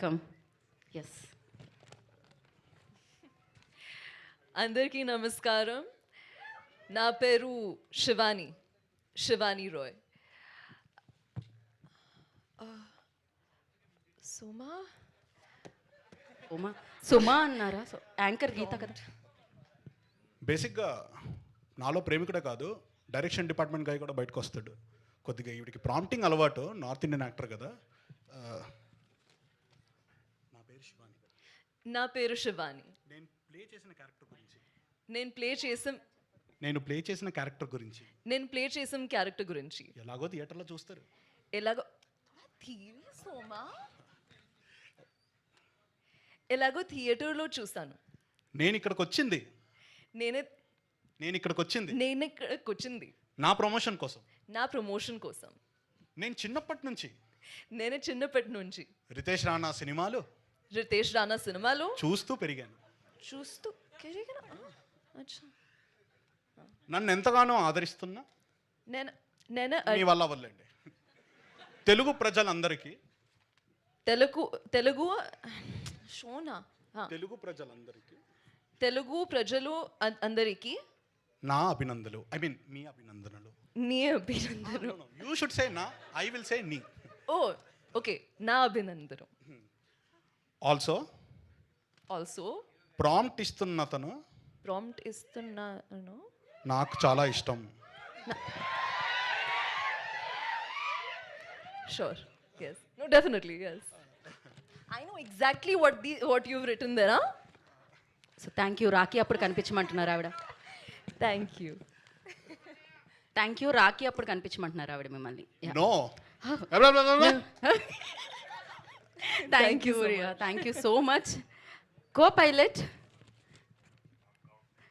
Welcome. Yes. అందరికీ నమస్కారం. నా పేరు శివాని రాయ్. సుమా అన్నారా? యాంకర్ గీత కదా. బేసిక్గా నాలో ప్రేమికుడే కాదు, డైరెక్షన్ డిపార్ట్మెంట్ గాయ కూడా బయటకు వస్తాడు. కొద్దిగా ఈవిడికి ప్రాంప్టింగ్ అలవాటు, నార్త్ ఇండియన్ యాక్టర్ కదా. నా పేరు శివాని. నేను ప్లే చేసిన క్యారెక్టర్ గురించి నేను ప్లే చేసిన క్యారెక్టర్ గురించి ఎలాగో థియేటర్లో చూస్తారు. ఎలాగో థియేటర్లో చూస్తాను. నేను ఇక్కడికి వచ్చింది నా ప్రమోషన్ కోసం. నేను చిన్నప్పటి నుంచి రితేష్ రాణా సినిమాలు చూస్తూ పెరిగాను. నన్ను ఎంతగానో ఆదరిస్తున్నా మీ వల్ల వల్లండి తెలుగు ప్రజలందరికీ తెలుగు ప్రజలు అందరికీ నా అభినందనలు. ఐ మీన్ మీ అభినందనలు. నీ అభినందనలు. యూ షుడ్ సే నా, ఐ విల్ సే నీ. ఓకే, నా అభినందనలు. ఆల్సో ప్రాంప్ట్ ఇస్తున్నాను నాకు చాలా ఇష్టం. Sure. Yes. No, definitely. Yes. I know exactly what you've written there. Huh? So thank you. Rakhi అప్పుడు కనిపించమంటున్నారు ఆవిడ. Thank you. Thank you. Rakhi అప్పుడు కనిపించమంటున్నారు ఆవిడ మిమ్మల్ని. No. Thank you so much. Co pilot